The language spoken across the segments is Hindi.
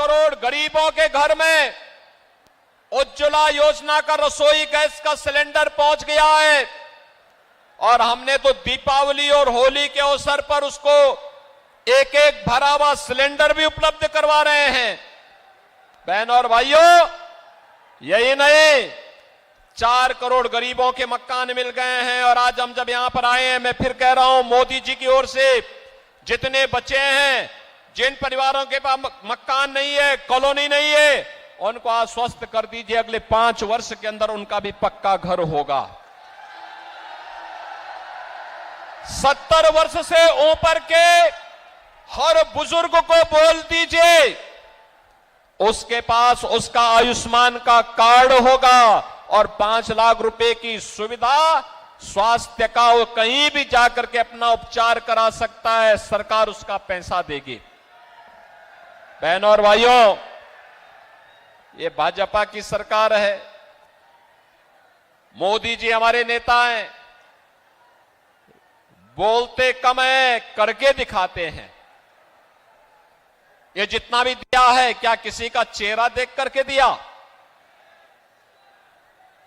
करोड़ गरीबों के घर में उज्ज्वला योजना का रसोई गैस का सिलेंडर पहुंच गया है और हमने तो दीपावली और होली के अवसर पर उसको एक एक भरा हुआ सिलेंडर भी उपलब्ध करवा रहे हैं। बहनों और भाइयों, यही नहीं, 4 करोड़ गरीबों के मकान मिल गए हैं। और आज हम जब यहां पर आए हैं, मैं फिर कह रहा हूं, मोदी जी की ओर से जितने बच्चे हैं, जिन परिवारों के पास मकान नहीं है, कॉलोनी नहीं है, उनको आश्वस्त कर दीजिए अगले 5 वर्ष के अंदर उनका भी पक्का घर होगा। 70 वर्ष से ऊपर के हर बुजुर्ग को बोल दीजिए उसके पास उसका आयुष्मान का कार्ड होगा और 5 लाख रुपए की सुविधा स्वास्थ्य का वो कहीं भी जाकर के अपना उपचार करा सकता है, सरकार उसका पैसा देगी। बहनों और भाइयों, ये भाजपा की सरकार है, मोदी जी हमारे नेता हैं, बोलते कम है, करके दिखाते हैं। ये जितना भी दिया है, क्या किसी का चेहरा देख करके दिया?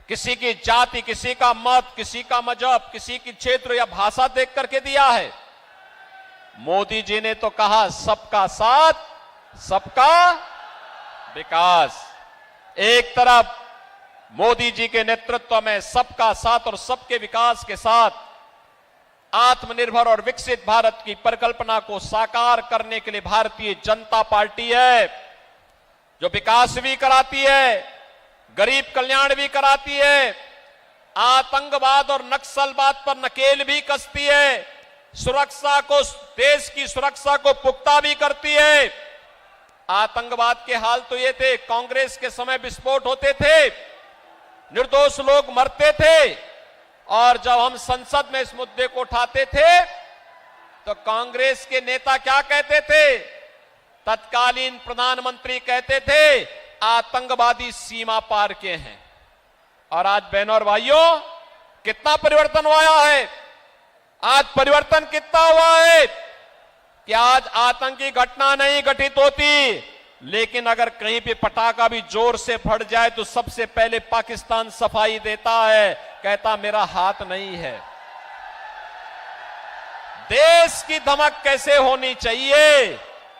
किसी की जाति, किसी का मत, किसी का मजहब, किसी की क्षेत्र या भाषा देख करके दिया है? मोदी जी ने तो कहा सबका साथ, सबका विकास। एक तरफ मोदी जी के नेतृत्व में सबका साथ और सबके विकास के साथ आत्मनिर्भर और विकसित भारत की परिकल्पना को साकार करने के लिए भारतीय जनता पार्टी है, जो विकास भी कराती है, गरीब कल्याण भी कराती है, आतंकवाद और नक्सलवाद पर नकेल भी कसती है, सुरक्षा को, देश की सुरक्षा को पुख्ता भी करती है। आतंकवाद के हाल तो ये थे, कांग्रेस के समय विस्फोट होते थे, निर्दोष लोग मरते थे, और जब हम संसद में इस मुद्दे को उठाते थे तो कांग्रेस के नेता क्या कहते थे? तत्कालीन प्रधानमंत्री कहते थे आतंकवादी सीमा पार के हैं। और आज बहनों और भाइयों, कितना परिवर्तन हुआ है? आज परिवर्तन कितना हुआ है कि आज आतंकी घटना नहीं घटित होती, लेकिन अगर कहीं पे पटाखा भी जोर से फट जाए तो सबसे पहले पाकिस्तान सफाई देता है, कहता मेरा हाथ नहीं है। देश की धमक कैसे होनी चाहिए,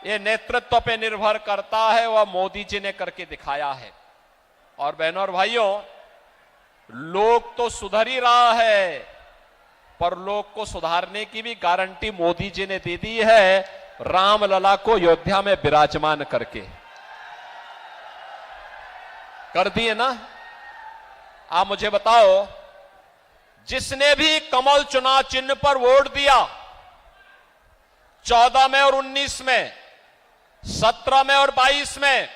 ये नेतृत्व पे निर्भर करता है, वह मोदी जी ने करके दिखाया है। और बहनों और भाइयों, लोग तो सुधर ही रहा है, पर लोग को सुधारने की भी गारंटी मोदी जी ने दे दी है, रामलला को अयोध्या में विराजमान करके कर दिए ना। आप मुझे बताओ, जिसने भी कमल चुनाव चिन्ह पर वोट दिया 14 में और 19 में, 17 में और 22 में,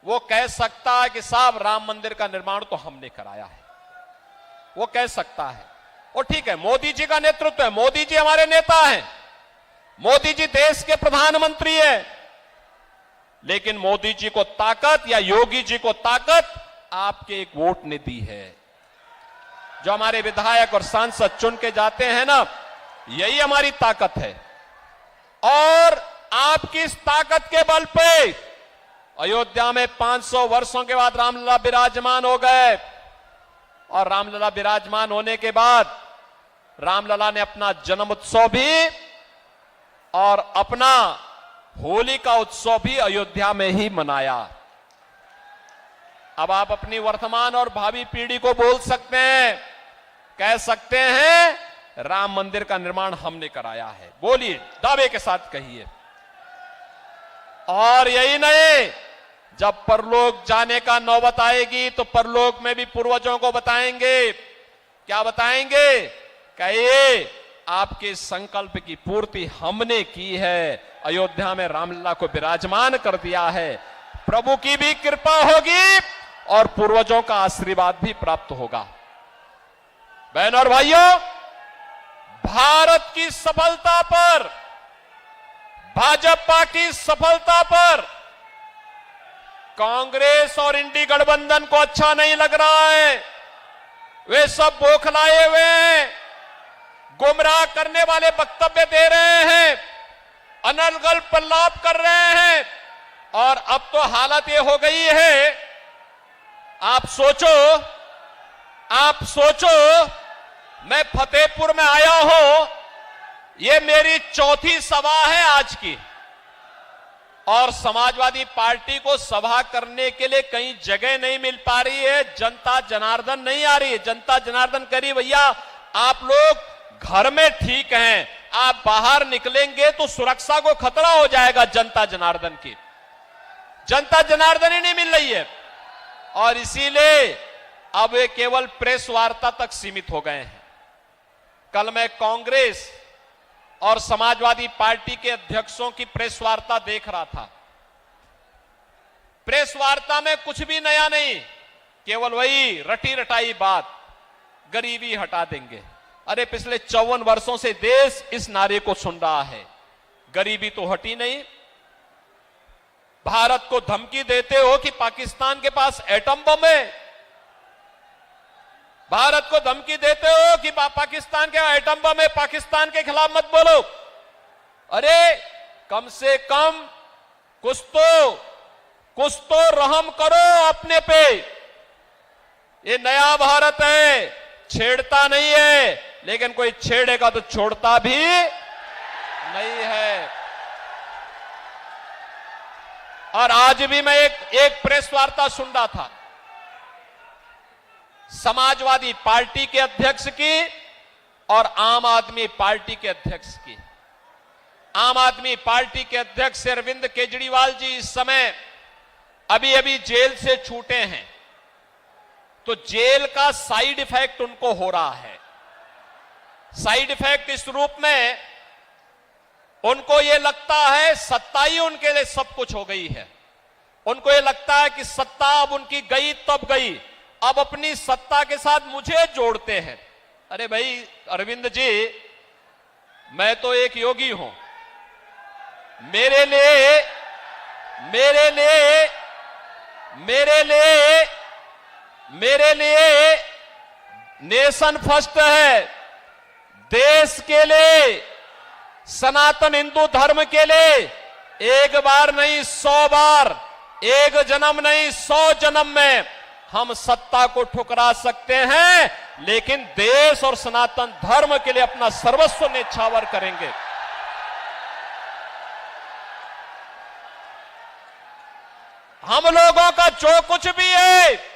वो कह सकता है कि साहब राम मंदिर का निर्माण तो हमने कराया है। वो कह सकता है, और ठीक है, मोदी जी का नेतृत्व है, मोदी जी हमारे नेता हैं, मोदी जी देश के प्रधानमंत्री हैं, लेकिन मोदी जी को ताकत या योगी जी को ताकत आपके एक वोट ने दी है। जो हमारे विधायक और सांसद चुन के जाते हैं ना, यही हमारी ताकत है। और आपकी इस ताकत के बल पे अयोध्या में 500 वर्षों के बाद रामलला विराजमान हो गए। और रामलला विराजमान होने के बाद रामलला ने अपना जन्म उत्सव भी और अपना होली का उत्सव भी अयोध्या में ही मनाया। अब आप अपनी वर्तमान और भावी पीढ़ी को बोल सकते हैं, कह सकते हैं राम मंदिर का निर्माण हमने कराया है। बोलिए, दावे के साथ कहिए। और यही नहीं, जब परलोक जाने का नौबत आएगी तो परलोक में भी पूर्वजों को बताएंगे। क्या बताएंगे? कहिए, आपके संकल्प की पूर्ति हमने की है, अयोध्या में रामलला को विराजमान कर दिया है। प्रभु की भी कृपा होगी और पूर्वजों का आशीर्वाद भी प्राप्त होगा। बहनों और भाइयों, भारत की सफलता पर, भाजपा की सफलता पर कांग्रेस और इंडी गठबंधन को अच्छा नहीं लग रहा है। वे सब बौखलाए हुए हैं, गुमराह करने वाले वक्तव्य दे रहे हैं, अनर्गल प्रलाप कर रहे हैं, और अब तो हालत ये हो गई है, आप सोचो, मैं फतेहपुर में आया हूं, ये मेरी चौथी सभा है आज की, और समाजवादी पार्टी को सभा करने के लिए कहीं जगह नहीं मिल पा रही है, जनता जनार्दन नहीं आ रही है। जनता जनार्दन करी भैया, आप लोग घर में ठीक हैं, आप बाहर निकलेंगे तो सुरक्षा को खतरा हो जाएगा। जनता जनार्दन की जनता जनार्दन ही नहीं मिल रही है, और इसीलिए अब वे केवल प्रेस वार्ता तक सीमित हो गए हैं। कल मैं कांग्रेस और समाजवादी पार्टी के अध्यक्षों की प्रेस वार्ता देख रहा था। प्रेस वार्ता में कुछ भी नया नहीं, केवल वही रटी रटाई बात, गरीबी हटा देंगे। अरे पिछले 54 वर्षों से देश इस नारे को सुन रहा है, गरीबी तो हटी नहीं। भारत को धमकी देते हो कि पाकिस्तान के पास एटम बम है, भारत को धमकी देते हो कि पाकिस्तान के एटम बम है, पाकिस्तान के खिलाफ मत बोलो। अरे कम से कम कुछ तो रहम करो अपने पे। ये नया भारत है, छेड़ता नहीं है, लेकिन कोई छेड़ेगा तो छोड़ता भी नहीं है। और आज भी मैं एक प्रेस वार्ता सुन रहा था समाजवादी पार्टी के अध्यक्ष की और आम आदमी पार्टी के अध्यक्ष की। आम आदमी पार्टी के अध्यक्ष अरविंद केजरीवाल जी इस समय अभी जेल से छूटे हैं, तो जेल का साइड इफेक्ट उनको हो रहा है। साइड इफेक्ट इस रूप में, उनको यह लगता है सत्ता ही उनके लिए सब कुछ हो गई है। उनको यह लगता है कि सत्ता अब उनकी गई तब गई, अब अपनी सत्ता के साथ मुझे जोड़ते हैं। अरे भाई अरविंद जी, मैं तो एक योगी हूं, मेरे लिए नेशन फर्स्ट है। देश के लिए, सनातन हिंदू धर्म के लिए एक बार नहीं 100 बार, एक जन्म नहीं 100 जन्म में हम सत्ता को ठुकरा सकते हैं, लेकिन देश और सनातन धर्म के लिए अपना सर्वस्व न्यौछावर करेंगे। हम लोगों का जो कुछ भी है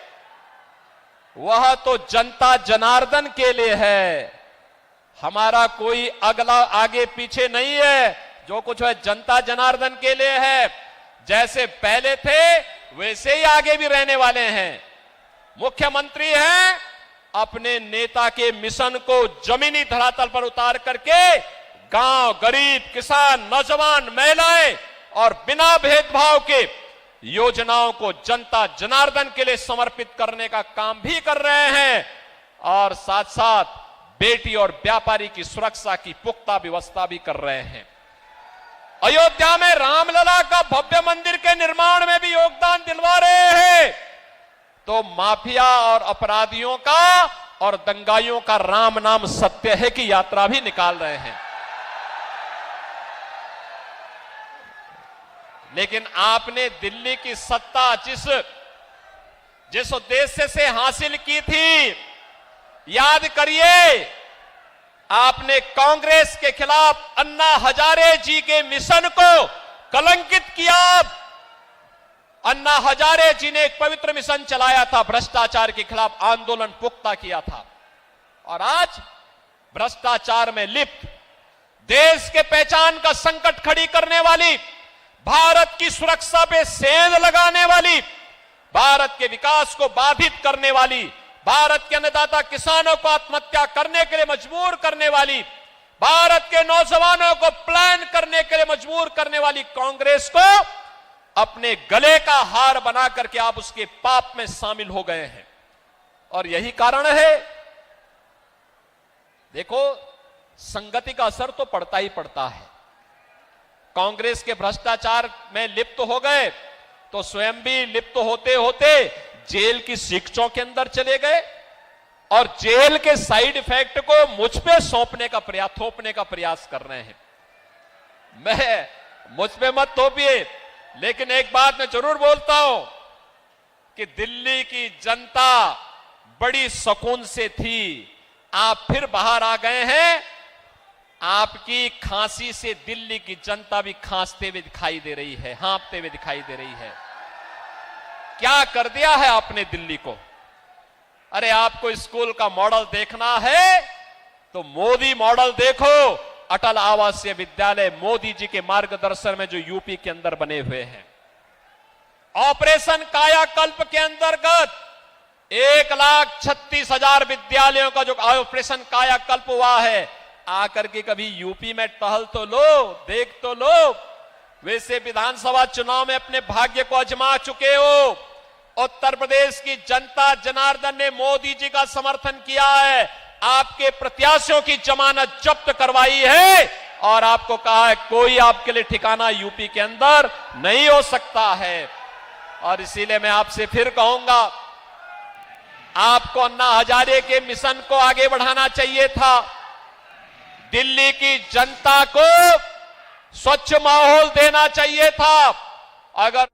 वह तो जनता जनार्दन के लिए है, हमारा कोई अगला आगे पीछे नहीं है। जो कुछ है जनता जनार्दन के लिए है। जैसे पहले थे वैसे ही आगे भी रहने वाले हैं। मुख्यमंत्री हैं, अपने नेता के मिशन को जमीनी धरातल पर उतार करके गांव, गरीब, किसान, नौजवान, महिलाएं और बिना भेदभाव के योजनाओं को जनता जनार्दन के लिए समर्पित करने का काम भी कर रहे हैं, और साथ साथ बेटी और व्यापारी की सुरक्षा की पुख्ता व्यवस्था भी कर रहे हैं। अयोध्या में रामलला का भव्य मंदिर के निर्माण में भी योगदान दिलवा रहे हैं, तो माफिया और अपराधियों का और दंगाइयों का राम नाम सत्य है की यात्रा भी निकाल रहे हैं। लेकिन आपने दिल्ली की सत्ता जिस उद्देश्य से हासिल की थी, याद करिए, आपने कांग्रेस के खिलाफ अन्ना हजारे जी के मिशन को कलंकित किया। अन्ना हजारे जी ने एक पवित्र मिशन चलाया था, भ्रष्टाचार के खिलाफ आंदोलन पुख्ता किया था, और आज भ्रष्टाचार में लिप्त, देश के पहचान का संकट खड़ी करने वाली, भारत की सुरक्षा पे सेंध लगाने वाली, भारत के विकास को बाधित करने वाली, भारत के अन्नदाता किसानों को आत्महत्या करने के लिए मजबूर करने वाली, भारत के नौजवानों को प्लान करने के लिए मजबूर करने वाली कांग्रेस को अपने गले का हार बना करके आप उसके पाप में शामिल हो गए हैं। और यही कारण है, देखो संगति का असर तो पड़ता ही पड़ता है। कांग्रेस के भ्रष्टाचार में लिप्त हो गए तो स्वयं भी लिप्त होते होते जेल की शिक्षों के अंदर चले गए, और जेल के साइड इफेक्ट को मुझ पे थोपने का प्रयास कर रहे हैं। मुझ पे मत थोपिए, लेकिन एक बात मैं जरूर बोलता हूं कि दिल्ली की जनता बड़ी सुकून से थी। आप फिर बाहर आ गए हैं। आपकी खांसी से दिल्ली की जनता भी खांसते हुए दिखाई दे रही है, हाँफते हुए दिखाई दे रही है। क्या कर दिया है आपने दिल्ली को? अरे आपको स्कूल का मॉडल देखना है तो मोदी मॉडल देखो। अटल आवासीय विद्यालय मोदी जी के मार्गदर्शन में जो यूपी के अंदर बने हुए हैं। ऑपरेशन कायाकल्प के अंतर्गत 1,36,000 विद्यालयों का जो ऑपरेशन कायाकल्प हुआ है, आकर के कभी यूपी में टहल तो लो, देख तो लो। वैसे विधानसभा चुनाव में अपने भाग्य को आजमा चुके हो। उत्तर प्रदेश की जनता जनार्दन ने मोदी जी का समर्थन किया है, आपके प्रत्याशियों की जमानत जब्त करवाई है और आपको कहा है कोई आपके लिए ठिकाना यूपी के अंदर नहीं हो सकता है। और इसीलिए मैं आपसे फिर कहूंगा, आपको अन्ना हजारे के मिशन को आगे बढ़ाना चाहिए था। दिल्ली की जनता को स्वच्छ माहौल देना चाहिए था। अगर